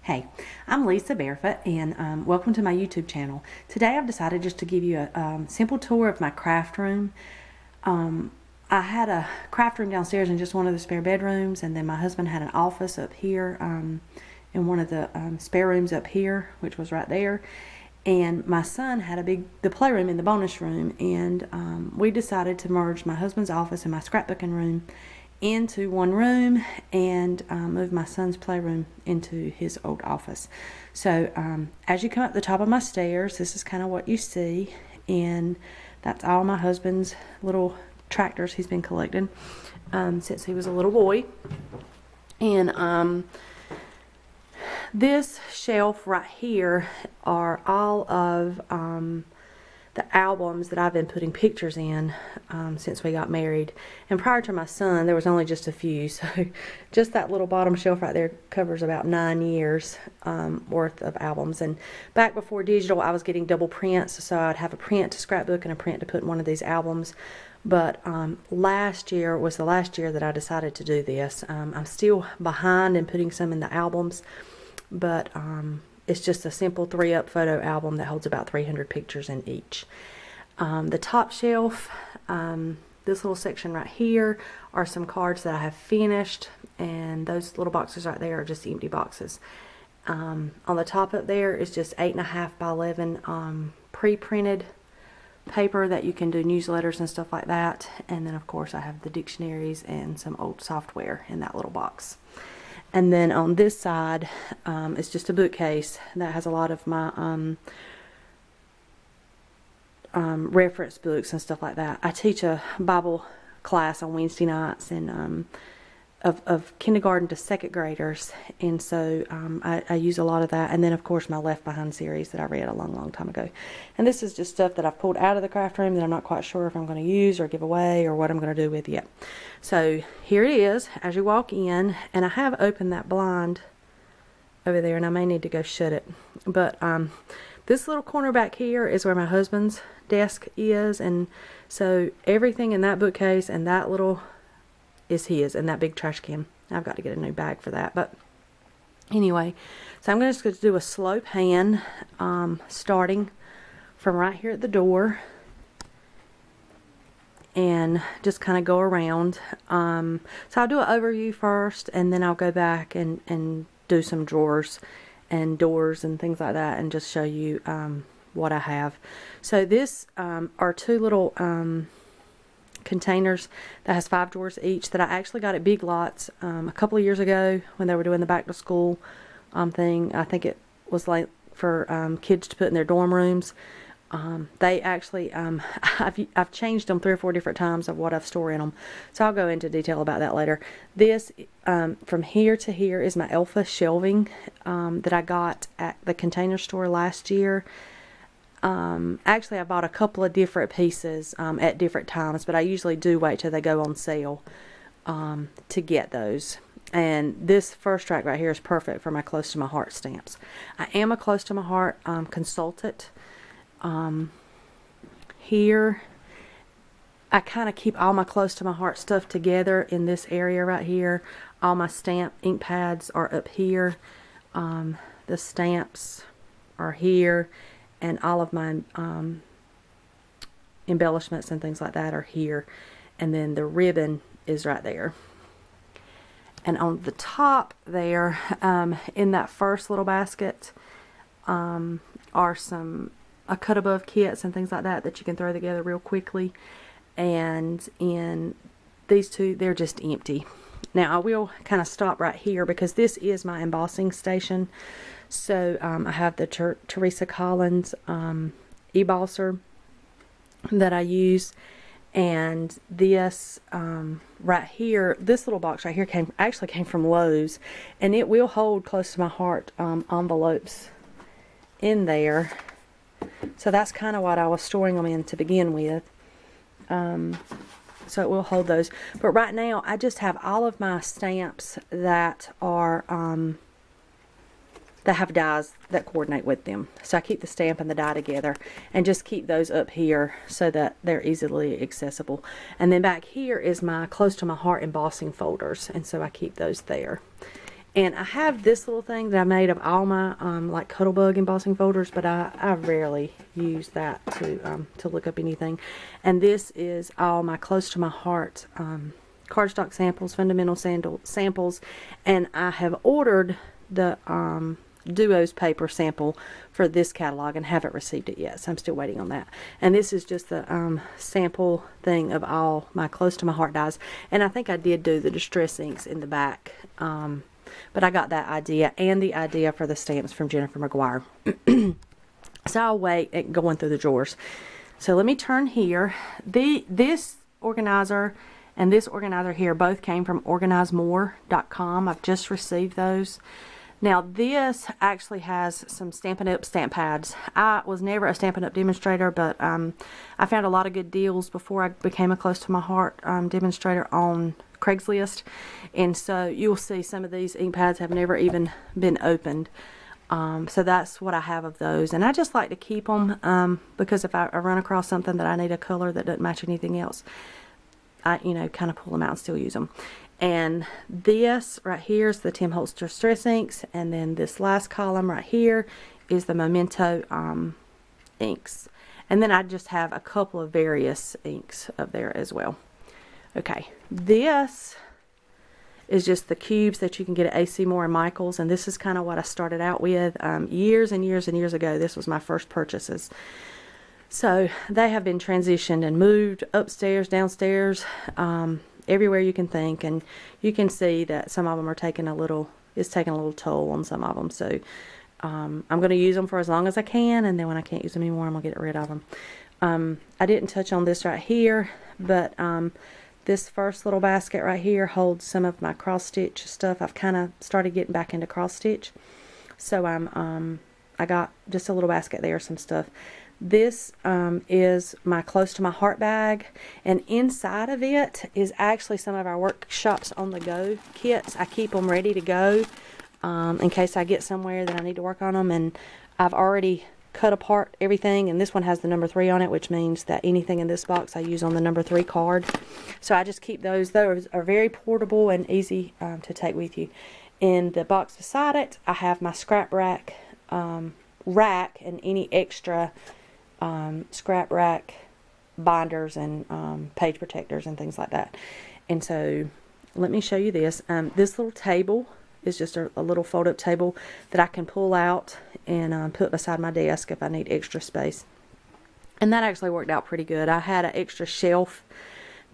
Hey, I'm Lisa Barefoot, and welcome to my YouTube channel. Today I've decided just to give you a simple tour of my craft room. I had a craft room downstairs in just one of the spare bedrooms, and then my husband had an office up here in one of the spare rooms up here, which was right there. And my son had the playroom in the bonus room, and we decided to merge my husband's office and my scrapbooking room into one room and move my son's playroom into his old office. So as you come up the top of my stairs, this is kind of what you see, and that's all my husband's little tractors he's been collecting since he was a little boy. And this shelf right here are all of the albums that I've been putting pictures in since we got married. And prior to my son, there was only just a few. So just that little bottom shelf right there covers about 9 years worth of albums. And back before digital, I was getting double prints. So I'd have a print to scrapbook and a print to put in one of these albums. But last year was the last year that I decided to do this. I'm still behind in putting some in the albums, but it's just a simple 3-up photo album that holds about 300 pictures in each. The top shelf, this little section right here, are some cards that I have finished, and those little boxes right there are just empty boxes. On the top up there is just 8.5 by 11 pre-printed paper that you can do newsletters and stuff like that. And then of course I have the dictionaries and some old software in that little box. And then on this side is just a bookcase that has a lot of my reference books and stuff like that. I teach a Bible class on Wednesday nights and of kindergarten to second graders, and so I use a lot of that. And then of course my Left Behind series that I read a long time ago. And this is just stuff that I've pulled out of the craft room that I'm not quite sure if I'm going to use or give away or what I'm going to do with yet. So here it is as you walk in, and I have opened that blind over there, and I may need to go shut it. But this little corner back here is where my husband's desk is, and so everything in that bookcase and that little is his, and that big trash can. I've got to get a new bag for that. But anyway, so I'm just going to do a slow pan starting from right here at the door and just kind of go around. So I'll do an overview first, and then I'll go back and do some drawers and doors and things like that, and just show you what I have. So this are two little containers that has 5 drawers each that I actually got at Big Lots a couple of years ago when they were doing the back to school thing. I think it was like for kids to put in their dorm rooms. They actually I've changed them 3 or 4 different times of what I've stored in them, so I'll go into detail about that later. This from here to here is my Elfa shelving that I got at the Container Store last year. Actually I bought a couple of different pieces at different times, but I usually do wait till they go on sale to get those. And this first rack right here is perfect for my Close to My Heart stamps. I am a Close to My Heart consultant. Here I kind of keep all my Close to My Heart stuff together in this area right here. All my stamp ink pads are up here. The stamps are here, and all of my embellishments and things like that are here. And then the ribbon is right there. And on the top there, in that first little basket, are some cut above kits and things like that that you can throw together real quickly. And in these two, they're just empty. Now I will kind of stop right here because this is my embossing station. So I have the Teresa Collins ebosser that I use, and this right here, this little box right here actually came from Lowe's, and it will hold Close to My Heart envelopes in there. So that's kind of what I was storing them in to begin with. So it will hold those. But right now I just have all of my stamps that are that have dies that coordinate with them. So I keep the stamp and the die together and just keep those up here so that they're easily accessible. And then back here is my Close to My Heart embossing folders, and so I keep those there. And I have this little thing that I made of all my like Cuttlebug embossing folders, but I rarely use that to look up anything. And this is all my close to my heart cardstock samples, fundamental samples, and I have ordered the Duos paper sample for this catalog and haven't received it yet, so I'm still waiting on that. And this is just the sample thing of all my close to my heart dies, and I think I did do the distress inks in the back, but I got that idea and the idea for the stamps from Jennifer McGuire. So I'll wait at going through the drawers. So let me turn here. This organizer and this organizer here both came from organizemore.com. I've just received those. Now this actually has some Stampin' Up! Stamp pads. I was never a Stampin' Up! Demonstrator, but I found a lot of good deals before I became a close to my heart demonstrator on Craigslist. And so you'll see some of these ink pads have never even been opened. So that's what I have of those. And I just like to keep them because if I run across something that I need a color that doesn't match anything else, I, kind of pull them out and still use them. And this right here is the Tim Holtz Distress inks, and then this last column right here is the Memento inks. And then I just have a couple of various inks up there as well. Okay, this is just the cubes that you can get at AC Moore and Michaels, and this is kind of what I started out with years and years and years ago. This was my first purchases. So they have been transitioned and moved upstairs, downstairs, everywhere you can think, and you can see that some of them are taking a little toll on some of them. So I'm going to use them for as long as I can, and then when I can't use them anymore, I'm going to get rid of them. I didn't touch on this right here, but this first little basket right here holds some of my cross stitch stuff. I've kind of started getting back into cross stitch, so I got just a little basket there, some stuff. This is my close to my heart bag, and inside of it is actually some of our workshops on the go kits. I keep them ready to go in case I get somewhere that I need to work on them, and I've already cut apart everything, and this one has the number 3 on it, which means that anything in this box I use on the number 3 card. So I just keep those. Those are very portable and easy to take with you. In the box beside it, I have my scrap rack and any extra scrap rack binders and page protectors and things like that. And so let me show you this. This little table is just a little fold-up table that I can pull out and put beside my desk if I need extra space. And that actually worked out pretty good. I had an extra shelf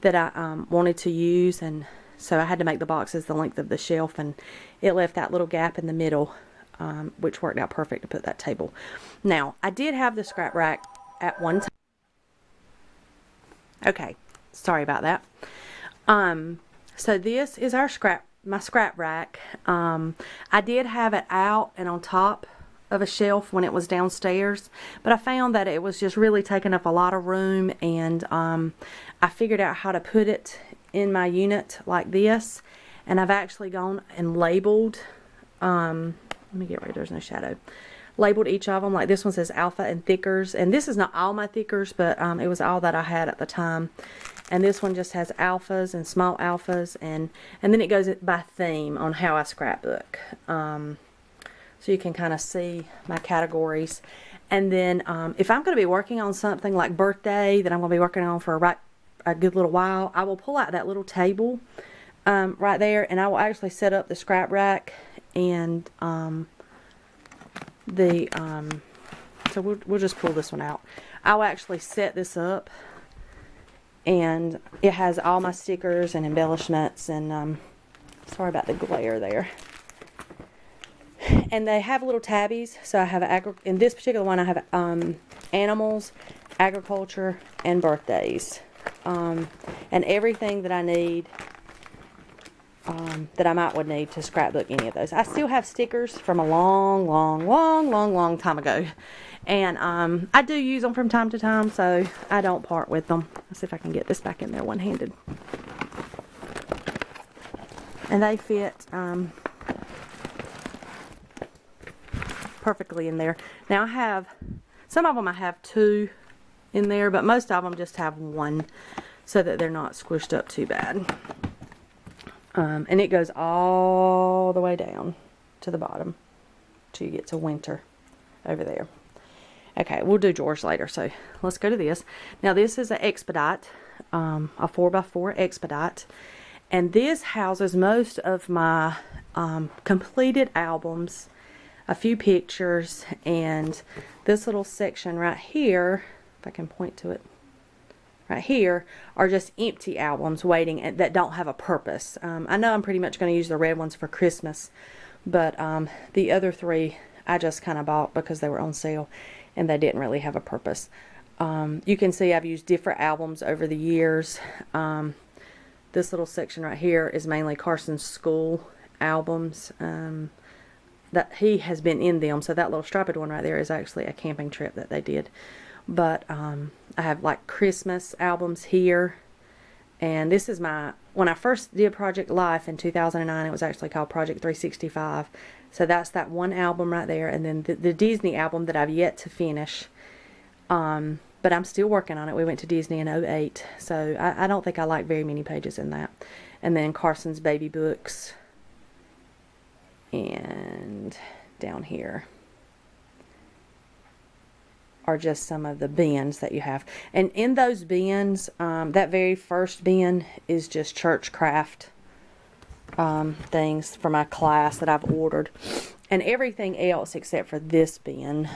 that I wanted to use, and so I had to make the boxes the length of the shelf, and it left that little gap in the middle, which worked out perfect to put that table. Now, I did have the scrap rack at one time. Okay, sorry about that. So this is my scrap rack. I did have it out and on top of a shelf when it was downstairs, but I found that it was just really taking up a lot of room, and I figured out how to put it in my unit like this, and I've actually gone and labeled, let me get rid, there's no shadow, labeled each of them. Like this one says alpha and thickers, and this is not all my thickers, but it was all that I had at the time. And this one just has alphas and small alphas, and then it goes by theme on how I scrapbook. So you can kind of see my categories. And then if I'm going to be working on something like birthday that I'm going to be working on for a good little while, I will pull out that little table right there, and I will actually set up the scrap rack and so we'll just pull this one out. I'll actually set this up, and it has all my stickers and embellishments, and sorry about the glare there. And they have little tabbies, so I have in this particular one I have animals, agriculture, and birthdays, and everything that I need, that I would need to scrapbook any of those. I still have stickers from a long time ago, and I do use them from time to time, so I don't part with them. Let's see if I can get this back in there one-handed. And they fit perfectly in there. Now I have some of them, I have 2 in there, but most of them just have 1, so that they're not squished up too bad. And it goes all the way down to the bottom till you get to winter over there. Okay, we'll do drawers later, so let's go to this. Now this is an Expedite, a 4x4 Expedite, and this houses most of my completed albums, a few pictures, and this little section right here, if I can point to it, right here, are just empty albums waiting that don't have a purpose. I know I'm pretty much going to use the red ones for Christmas, but the other three I just kind of bought because they were on sale and they didn't really have a purpose. You can see I've used different albums over the years. This little section right here is mainly Carson's school albums. That he has been in them, so that little striped one right there is actually a camping trip that they did. But I have like Christmas albums here, and this is when I first did Project Life in 2009, it was actually called Project 365. So that's that one album right there, and then the Disney album that I've yet to finish. But I'm still working on it. We went to Disney in 2008, so I don't think I like very many pages in that. And then Carson's baby books, and down here are just some of the bins that you have. And in those bins, that very first bin is just church craft things for my class that I've ordered. And everything else except for this bin,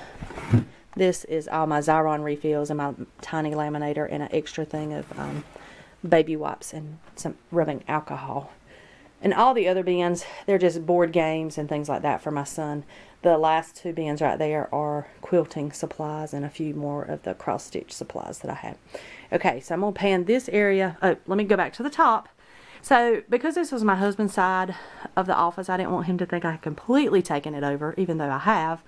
this is all my Xyron refills and my tiny laminator and an extra thing of baby wipes and some rubbing alcohol. And all the other bins, they're just board games and things like that for my son. The last two bins right there are quilting supplies and a few more of the cross-stitch supplies that I had. Okay, so I'm going to pan this area. Oh, let me go back to the top. So, because this was my husband's side of the office, I didn't want him to think I had completely taken it over, even though I have.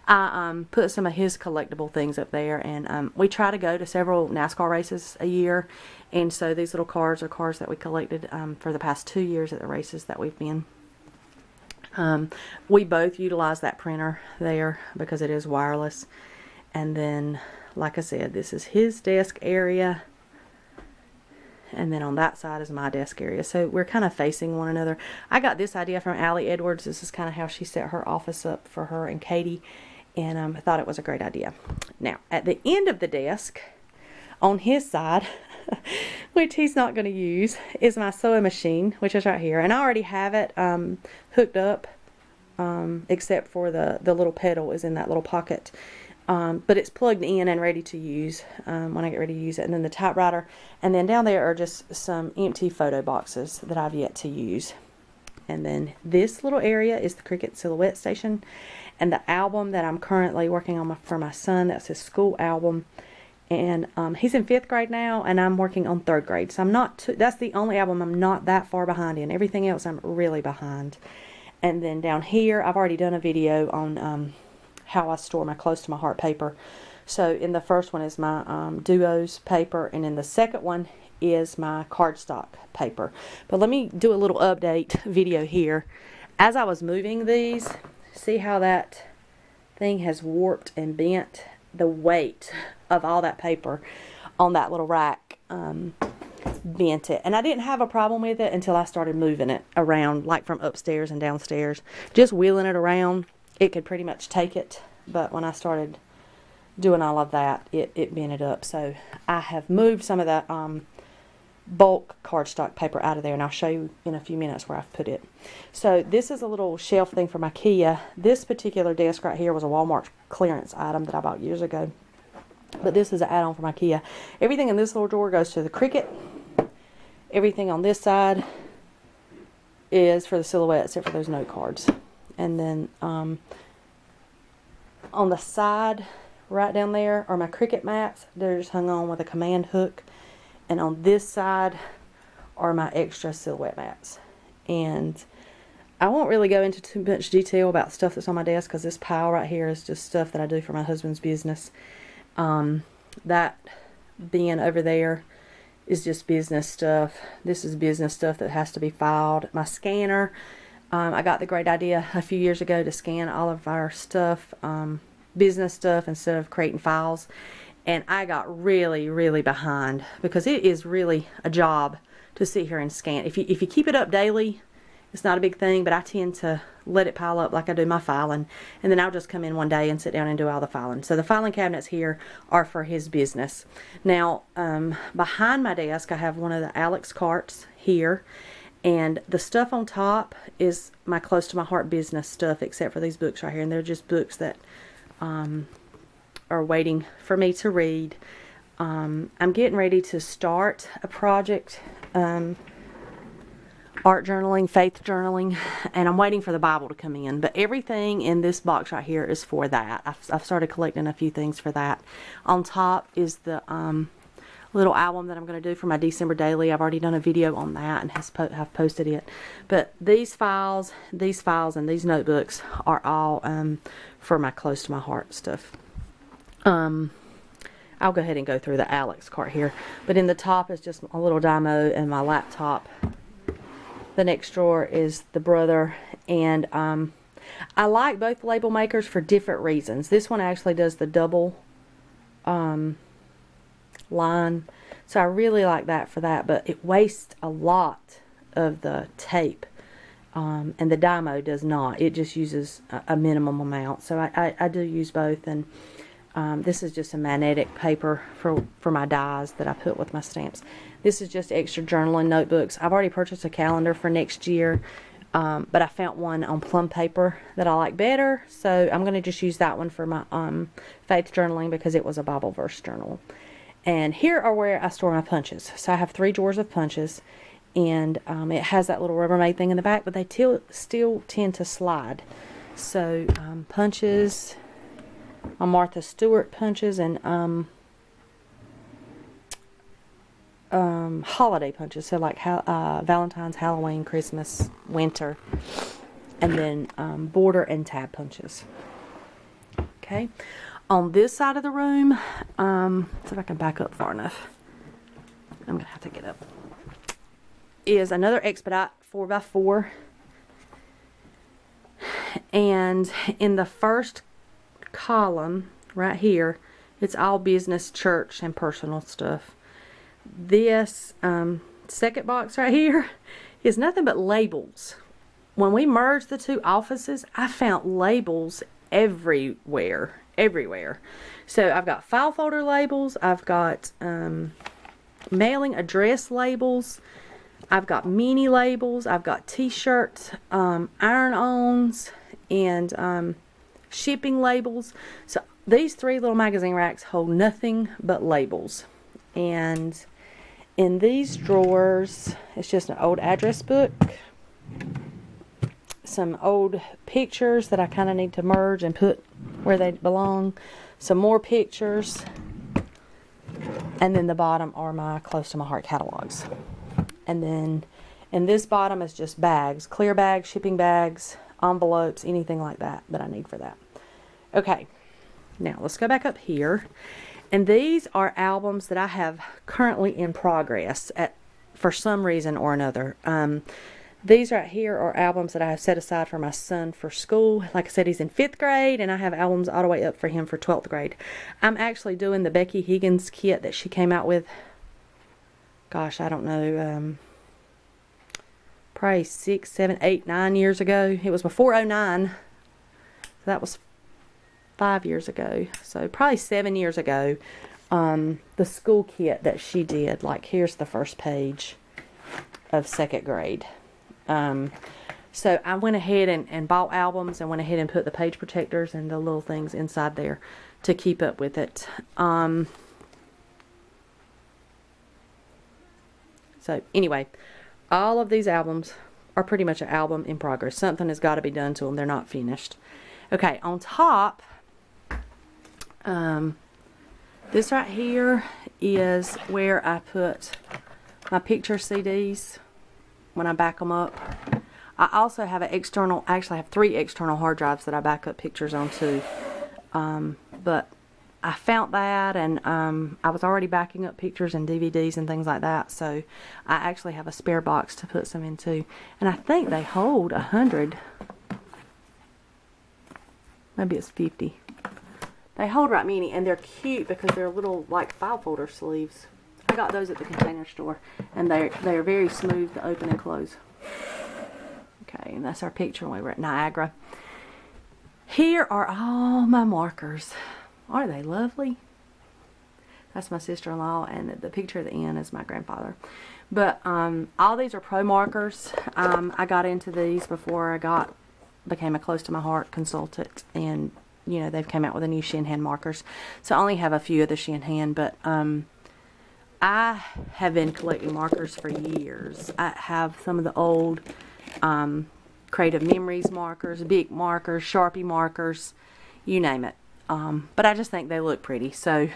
I put some of his collectible things up there, and we try to go to several NASCAR races a year, and so these little cars are cars that we collected for the past 2 years at the races that we've been. We both utilize that printer there because it is wireless. And then, like I said, this is his desk area. And then on that side is my desk area. So we're kind of facing one another. I got this idea from Allie Edwards. This is kind of how she set her office up for her and Katie. And I thought it was a great idea. Now, at the end of the desk, on his side, which he's not going to use, is my sewing machine, which is right here. And I already have it hooked up, except for the little pedal is in that little pocket. But it's plugged in and ready to use when I get ready to use it. And then the typewriter. And then down there are just some empty photo boxes that I've yet to use. And then this little area is the Cricut Silhouette Station. And the album that I'm currently working on for my son, that's his school album. And he's in 5th grade now, and I'm working on 3rd grade. So I'm not that's the only album I'm not that far behind in. Everything else I'm really behind. And then down here, I've already done a video on how I store my close to my heart paper. So in the first one is my Duos paper, and in the second one is my cardstock paper. But let me do a little update video here. As I was moving these, see how that thing has warped and bent? The weight of all that paper on that little rack bent it. And I didn't have a problem with it until I started moving it around, like from upstairs and downstairs. Just wheeling it around, it could pretty much take it. But when I started doing all of that, it bent it up. So I have moved some of that bulk cardstock paper out of there, and I'll show you in a few minutes where I've put it. So this is a little shelf thing from IKEA. This particular desk right here was a Walmart clearance item that I bought years ago. But this is an add-on from IKEA. Everything in this little drawer goes to the Cricut. Everything on this side is for the Silhouette, except for those note cards. And then on the side, right down there, are my Cricut mats. They're just hung on with a command hook. And on this side are my extra Silhouette mats. And I won't really go into too much detail about stuff that's on my desk, because this pile right here is just stuff that I do for my husband's business. That bin over there is just business stuff. This is business stuff that has to be filed. My scanner, I got the great idea a few years ago to scan all of our stuff, business stuff, instead of creating files. And I got really, really behind, because it is really a job to sit here and scan. If you keep it up daily, it's not a big thing, but I tend to let it pile up like I do my filing, and then I'll just come in one day and sit down and do all the filing. So the filing cabinets here are for his business. Now, behind my desk, I have one of the Alex carts here, and the stuff on top is my close to my heart business stuff, except for these books right here, and they're just books that are waiting for me to read. I'm getting ready to start a project, art journaling, faith journaling, and I'm waiting for the Bible to come in. But everything in this box right here is for that. I've started collecting a few things for that. On top is the little album that I'm going to do for my December daily. I've already done a video on that and have posted it. But these files, and these notebooks are all for my close to my heart stuff. I'll go ahead and go through the Alex cart here. But in the top is just a little Dymo and my laptop. The next drawer is the brother, and I like both label makers for different reasons. This one actually does the double line, so I really like that for that, but it wastes a lot of the tape, and the Dymo does not. It just uses a minimum amount, so I do use both. And this is just a magnetic paper for my dies that I put with my stamps. This is just extra journaling notebooks. I've already purchased a calendar for next year, but I found one on plum paper that I like better, so I'm going to just use that one for my faith journaling because it was a Bible verse journal. And here are where I store my punches. So I have 3 drawers of punches, and it has that little Rubbermaid thing in the back, but they still tend to slide. So punches, my Martha Stewart punches, and holiday punches, so like Valentine's, Halloween, Christmas, winter, and then border and tab punches. Okay, on this side of the room, see if I can back up far enough. I'm gonna have to get up. Is another Expedite 4x4, and in the first column right here, it's all business, church, and personal stuff. This second box right here is nothing but labels. When we merged the 2 offices, I found labels everywhere. So I've got file folder labels, I've got mailing address labels, I've got mini labels, I've got t-shirts, iron-ons, and shipping labels. So these 3 little magazine racks hold nothing but labels. And in these drawers, it's just an old address book, some old pictures that I kind of need to merge and put where they belong, some more pictures, and then the bottom are my close to my heart catalogs. And then in this bottom is just bags, clear bags, shipping bags, envelopes, anything like that I need for that. Okay, now let's go back up here. And these are albums that I have currently in progress for some reason or another. These right here are albums that I have set aside for my son for school. Like I said, he's in 5th grade, and I have albums all the way up for him for 12th grade. I'm actually doing the Becky Higgins kit that she came out with, gosh, I don't know, probably 6, 7, 8, 9 years ago. It was before 09. So that was 5 years ago. So probably 7 years ago. The school kit that she did. Like, here's the first page of 2nd grade. So I went ahead and bought albums and went ahead and put the page protectors and the little things inside there to keep up with it. So anyway, all of these albums are pretty much an album in progress. Something has got to be done to them. They're not finished. Okay, on top, this right here is where I put my picture CDs when I back them up. I also have an external, actually I have 3 external hard drives that I back up pictures onto. But I found that, and I was already backing up pictures and DVDs and things like that, so I actually have a spare box to put some into. And I think they hold 100. Maybe it's 50. They hold right many, and they're cute because they're little like file folder sleeves. I got those at the Container Store, and they're very smooth to open and close. Okay, and that's our picture when we were at Niagara. Here are all my markers. Aren't they lovely? That's my sister-in-law, and the picture at the end is my grandfather. But all these are pro markers. I got into these before I became a close to my heart consultant, and you know, they've come out with a new Shin-Hand markers. So I only have a few of the Shin-Hand, but I have been collecting markers for years. I have some of the old Creative Memories markers, Bic markers, Sharpie markers, you name it. But I just think they look pretty. So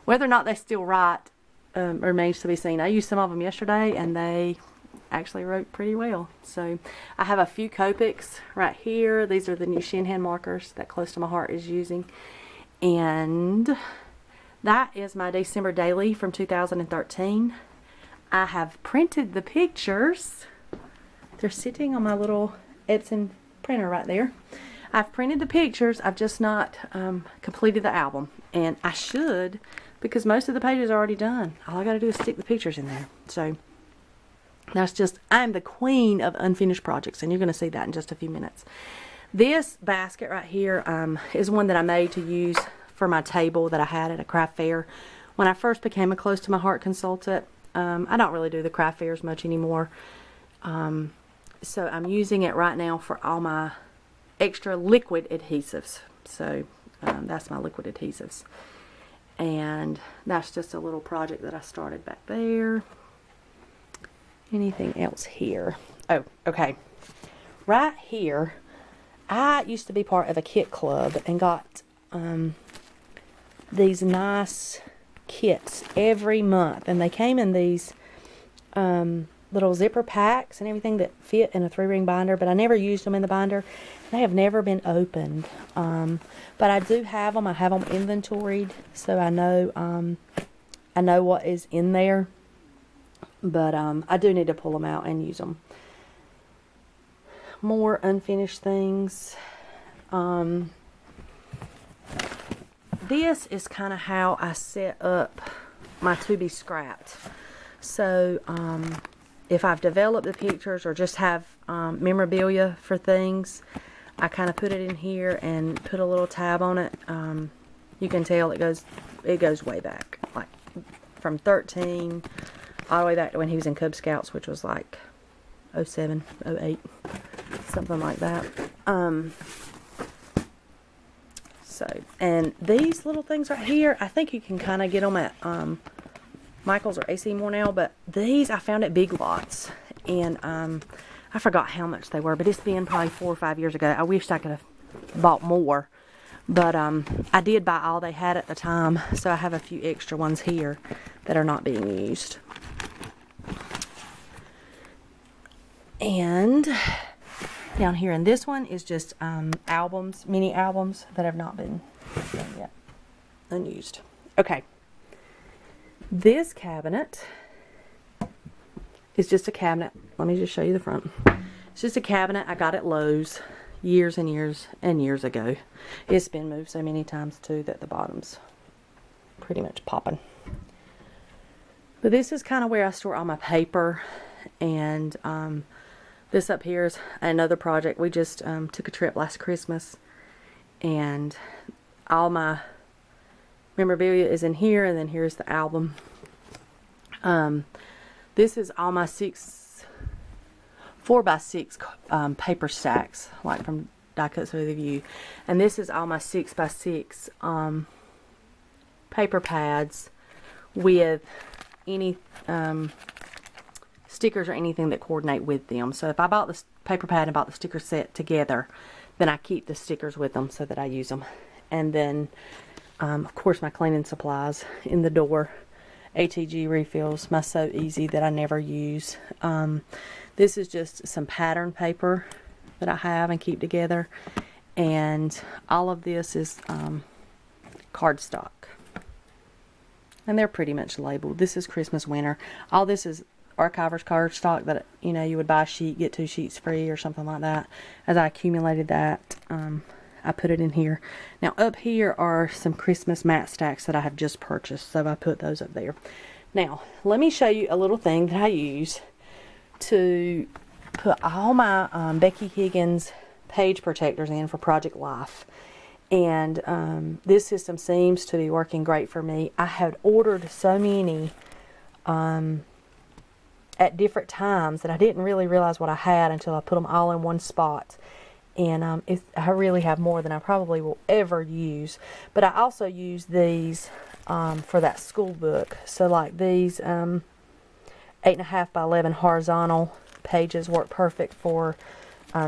whether or not they still write remains to be seen. I used some of them yesterday, and they actually wrote pretty well. So I have a few Copics right here. These are the new Shin-Hand markers that Close to My Heart is using. And that is my December daily from 2013. I have printed the pictures. They're sitting on my little Epson printer right there. I've printed the pictures. I've just not completed the album. And I should, because most of the pages are already done. All I got to do is stick the pictures in there. So that's just, I'm the queen of unfinished projects, and you're going to see that in just a few minutes. This basket right here is one that I made to use for my table that I had at a craft fair. When I first became a Close to My Heart consultant, I don't really do the craft fairs much anymore. So I'm using it right now for all my extra liquid adhesives. So that's my liquid adhesives. And that's just a little project that I started back there. Anything else here? Oh, okay. Right here, I used to be part of a kit club and got these nice kits every month. And they came in these little zipper packs and everything that fit in a 3-ring binder, but I never used them in the binder. They have never been opened. But I do have them. I have them inventoried, so I know what is in there. But I do need to pull them out and use them. More unfinished things. This is kind of how I set up my to be scrapped. So if I've developed the pictures or just have memorabilia for things, I kind of put it in here and put a little tab on it. You can tell it goes way back, like from 13 all the way back to when he was in Cub Scouts, which was like 07, 08, something like that. So, and these little things right here, I think you can kind of get them at Michael's or AC more now, but these I found at Big Lots, and I forgot how much they were, but it's been probably 4 or 5 years ago. I wished I could have bought more, but I did buy all they had at the time, so I have a few extra ones here that are not being used. And down here in this one is just albums, mini albums that have not been done yet, unused. Okay. This cabinet is just a cabinet. Let me just show you the front. It's just a cabinet I got at Lowe's years and years and years ago. It's been moved so many times too that the bottom's pretty much popping. But this is kind of where I store all my paper, and this up here is another project. We just took a trip last Christmas, and all my memorabilia is in here, and then here's the album. This is all my 4x6 paper stacks, like from Die Cuts with a View, and this is all my 6x6 paper pads with any stickers or anything that coordinate with them. So if I bought the paper pad and bought the sticker set together, then I keep the stickers with them so that I use them. And then of course my cleaning supplies in the door, ATG refills, my So Easy that I never use. This is just some pattern paper that I have and keep together, and all of this is cardstock, and they're pretty much labeled. This is Christmas winter. All this is Archiver's cardstock that, you know, you would buy a sheet, get 2 sheets free or something like that. As I accumulated that, I put it in here. Now up here are some Christmas mat stacks that I have just purchased, so I put those up there. Now, let me show you a little thing that I use to put all my Becky Higgins page protectors in for Project Life. And this system seems to be working great for me. I had ordered so many at different times that I didn't really realize what I had until I put them all in one spot. And I really have more than I probably will ever use. But I also use these for that school book. So like these 8.5 by 11 horizontal pages work perfect for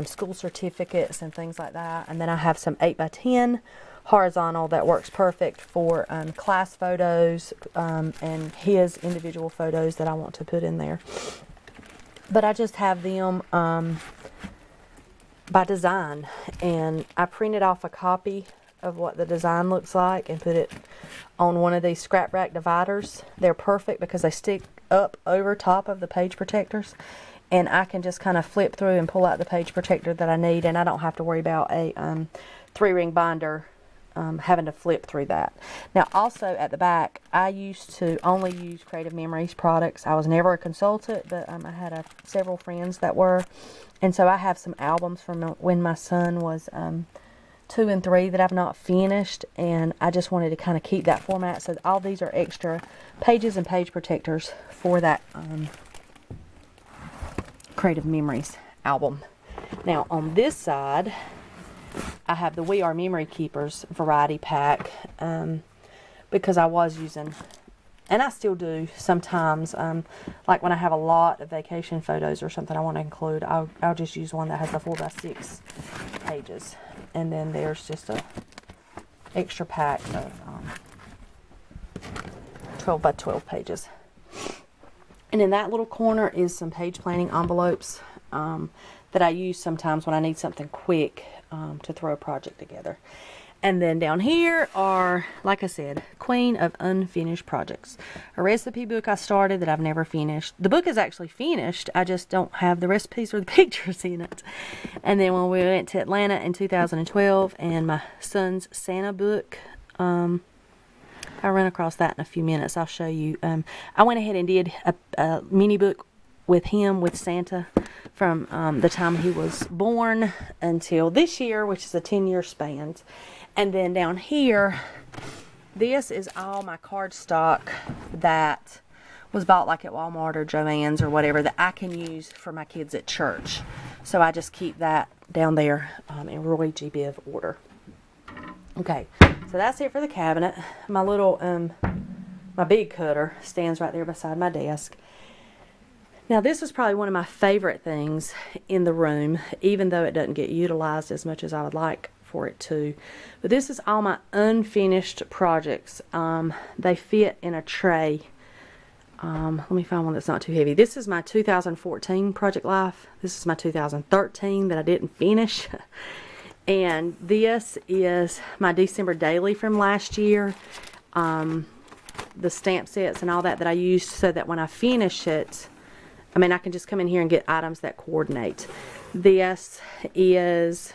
school certificates and things like that. And then I have some 8 by 10 horizontal that works perfect for class photos and his individual photos that I want to put in there. But I just have them by design, and I printed off a copy of what the design looks like and put it on one of these scrap rack dividers. They're perfect because they stick up over top of the page protectors, and I can just kind of flip through and pull out the page protector that I need, and I don't have to worry about a 3-ring binder having to flip through that. Now also at the back, I used to only use Creative Memories products. I was never a consultant, but I had several friends that were, and so I have some albums from when my son was 2 and 3 that I've not finished, and I just wanted to kind of keep that format. So all these are extra pages and page protectors for that Creative Memories album. Now on this side, I have the We Are Memory Keepers variety pack because I was using, and I still do sometimes, like when I have a lot of vacation photos or something I want to include, I'll just use one that has the 4x6 pages. And then there's just a extra pack of 12 by 12 pages. And in that little corner is some page planning envelopes that I use sometimes when I need something quick to throw a project together. And then down here are, like I said, queen of unfinished projects. A recipe book I started that I've never finished. The book is actually finished. I just don't have the recipes or the pictures in it. And then when we went to Atlanta in 2012 and my son's Santa book, I'll run across that in a few minutes. I'll show you. I went ahead and did a mini book with him, with Santa, from the time he was born until this year, which is a 10-year span. And then down here, this is all my cardstock that was bought like at Walmart or Joann's or whatever that I can use for my kids at church. So I just keep that down there in Roy G. Biv order. Okay, so that's it for the cabinet. My little, my big cutter stands right there beside my desk. Now this is probably one of my favorite things in the room, even though it doesn't get utilized as much as I would like for it to. But this is all my unfinished projects. They fit in a tray. Let me find one that's not too heavy. This is my 2014 Project Life. This is my 2013 that I didn't finish. And this is my December daily from last year. The stamp sets and all that I used so that when I finish it, I can just come in here and get items that coordinate. This is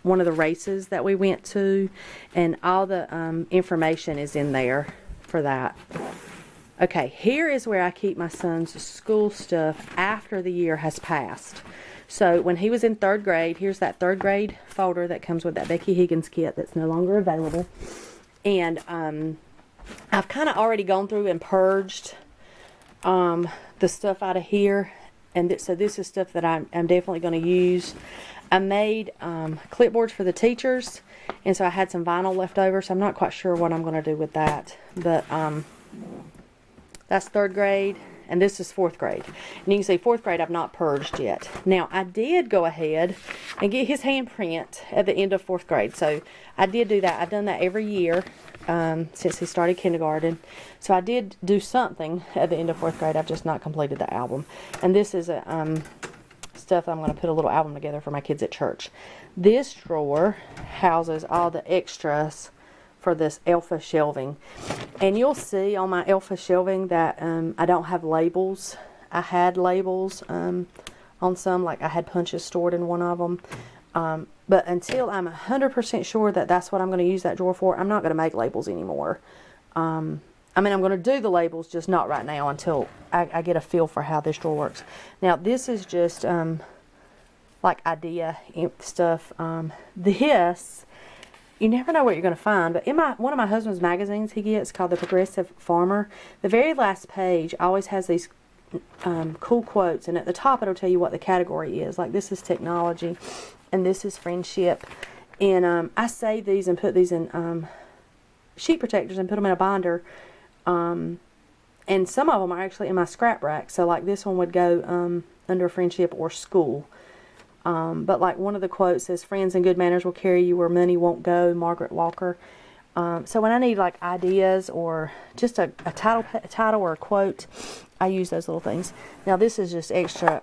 one of the races that we went to, and all the information is in there for that. Okay, here is where I keep my son's school stuff after the year has passed. So when he was in 3rd grade, here's that 3rd grade folder that comes with that Becky Higgins kit that's no longer available. And I've kind of already gone through and purged the stuff out of here, and so this is stuff that I'm definitely going to use. I made clipboards for the teachers, and so I had some vinyl left over, so I'm not quite sure what I'm going to do with that. But that's 3rd grade, and this is 4th grade. And you can see 4th grade I've not purged yet. Now I did go ahead and get his handprint at the end of 4th grade, so I did do that. I've done that every year since he started kindergarten. So I did do something at the end of 4th grade. I've just not completed the album. And this is stuff I'm going to put a little album together for my kids at church. This drawer houses all the extras for this Elfa shelving. And you'll see on my Elfa shelving that I don't have labels. I had labels on some, like I had punches stored in one of them. But until I'm 100% sure that that's what I'm going to use that drawer for, I'm not going to make labels anymore. I mean, I'm going to do the labels, just not right now until I get a feel for how this drawer works. Now, this is just like idea stuff. This, you never know what you're going to find, but in one of my husband's magazines he gets, called The Progressive Farmer, the very last page always has these cool quotes, and at the top it'll tell you what the category is. Like, this is technology, and this is friendship. And I save these and put these in sheet protectors and put them in a binder. And some of them are actually in my scrap rack. So like this one would go under friendship or school. But like one of the quotes says, "Friends and good manners will carry you where money won't go," Margaret Walker. So when I need like ideas or just a title or a quote, I use those little things. Now this is just extra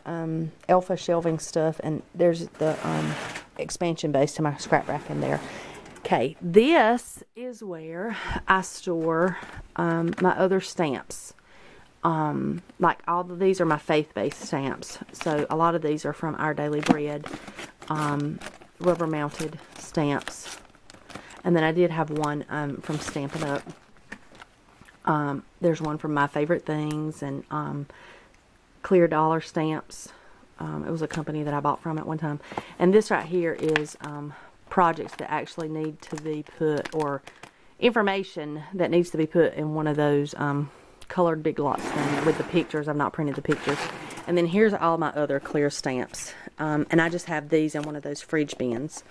alpha shelving stuff, and there's the expansion base to my scrap rack in there. Okay, this is where I store my other stamps. Like all of these are my faith-based stamps. So a lot of these are from Our Daily Bread, rubber mounted stamps. And then I did have one from Stampin' Up. There's one from My Favorite Things and Clear Dollar stamps. It was a company that I bought from at one time. And this right here is projects that actually need to be put, or information that needs to be put in one of those colored big lots thing with the pictures. I've not printed the pictures. And then here's all my other clear stamps. And I just have these in one of those fridge bins.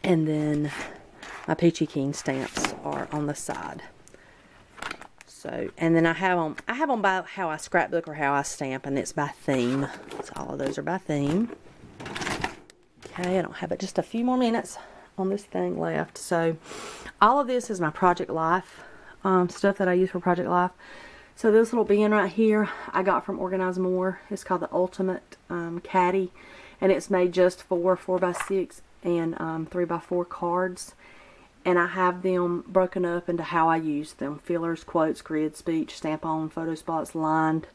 And then my Peachy Keen stamps are on the side. So, and then I have them by how I scrapbook or how I stamp, and it's by theme. So all of those are by theme. Okay, I don't have it, just a few more minutes on this thing left. So all of this is my Project Life stuff that I use for Project Life. So this little bin right here I got from Organize More. It's called the Ultimate Caddy, and it's made just for 4x6 and 3x4 cards. And I have them broken up into how I use them: fillers, quotes, grid, speech, stamp on, photo spots, lined.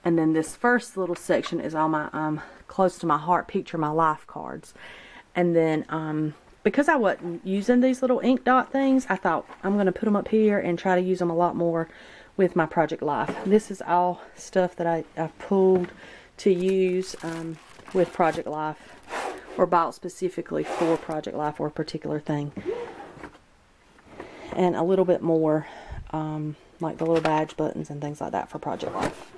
And then this first little section is all my close to my heart, picture my life cards. And then because I wasn't using these little ink dot things, I thought I'm going to put them up here and try to use them a lot more with my Project Life. This is all stuff that I've pulled to use with Project Life, or bought specifically for Project Life or a particular thing. And a little bit more like the little badge buttons and things like that for Project Life.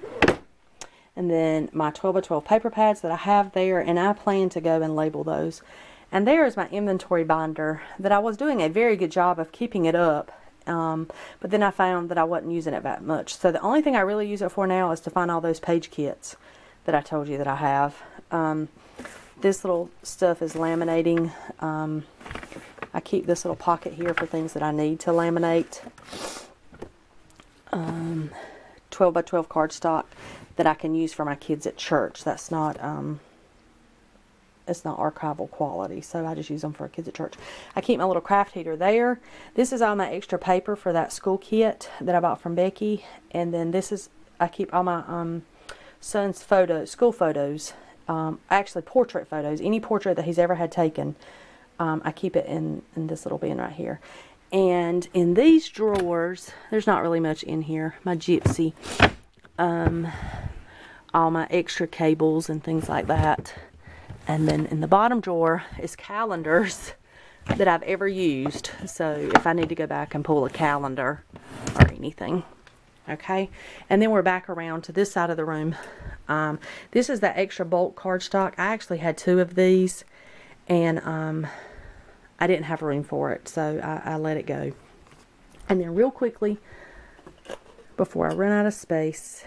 And then my 12x12 paper pads that I have there, and I plan to go and label those. And there is my inventory binder that I was doing a very good job of keeping it up, but then I found that I wasn't using it that much. So the only thing I really use it for now is to find all those page kits that I told you that I have. This little stuff is laminating. I keep this little pocket here for things that I need to laminate. 12x12 cardstock that I can use for my kids at church. That's not it's not archival quality, so I just use them for kids at church. I keep my little craft heater there. This is all my extra paper for that school kit that I bought from Becky. And then this is, I keep all my son's photos, school photos, actually portrait photos, any portrait that he's ever had taken. I keep it in this little bin right here. And in these drawers, there's not really much in here. My Gypsy, all my extra cables and things like that. And then in the bottom drawer is calendars that I've ever used. So if I need to go back and pull a calendar or anything. Okay. And then we're back around to this side of the room. This is that extra bulk cardstock. I actually had 2 of these. And I didn't have room for it. So I let it go. And then real quickly, before I run out of space,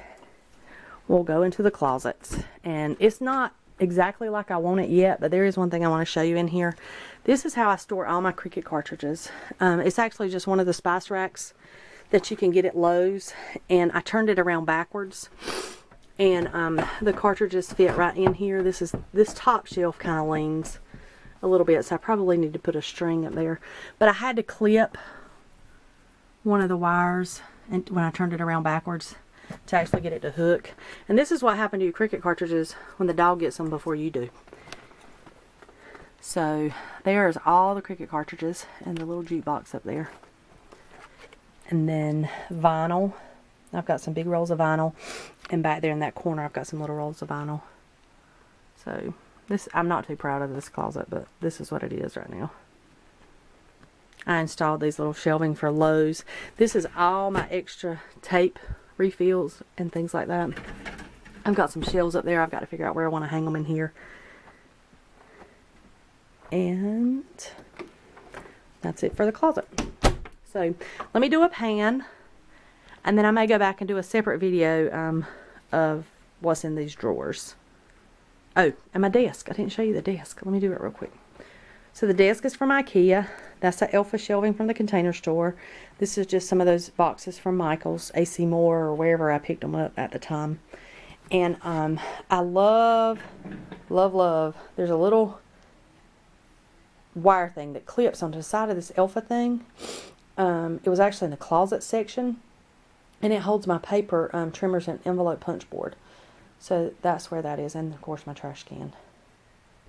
we'll go into the closets. And it's not exactly like I want it yet, but there is one thing I want to show you in here. This is how I store all my Cricut cartridges. It's actually just one of the spice racks that you can get at Lowe's, and I turned it around backwards, and the cartridges fit right in here. This top shelf kind of leans a little bit, so I probably need to put a string up there, but I had to clip one of the wires and when I turned it around backwards to actually get it to hook. And this is what happened to your Cricut cartridges when the dog gets them before you do. So there's all the Cricut cartridges and the little jukebox up there. And then vinyl. I've got some big rolls of vinyl. And back there in that corner, I've got some little rolls of vinyl. So, this, I'm not too proud of this closet, but this is what it is right now. I installed these little shelving for Lowe's. This is all my extra tape refills and things like that. I've got some shelves up there. I've got to figure out where I want to hang them in here. And that's it for the closet. So let me do a pan, and then I may go back and do a separate video of what's in these drawers. Oh, and my desk. I didn't show you the desk. Let me do it real quick. So the desk is from IKEA. That's the Elfa shelving from the Container Store. This is just some of those boxes from Michael's, AC Moore, or wherever I picked them up at the time. And I love, there's a little wire thing that clips onto the side of this Elfa thing. It was actually in the closet section, and it holds my paper trimmers and envelope punch board. So that's where that is, and of course my trash can.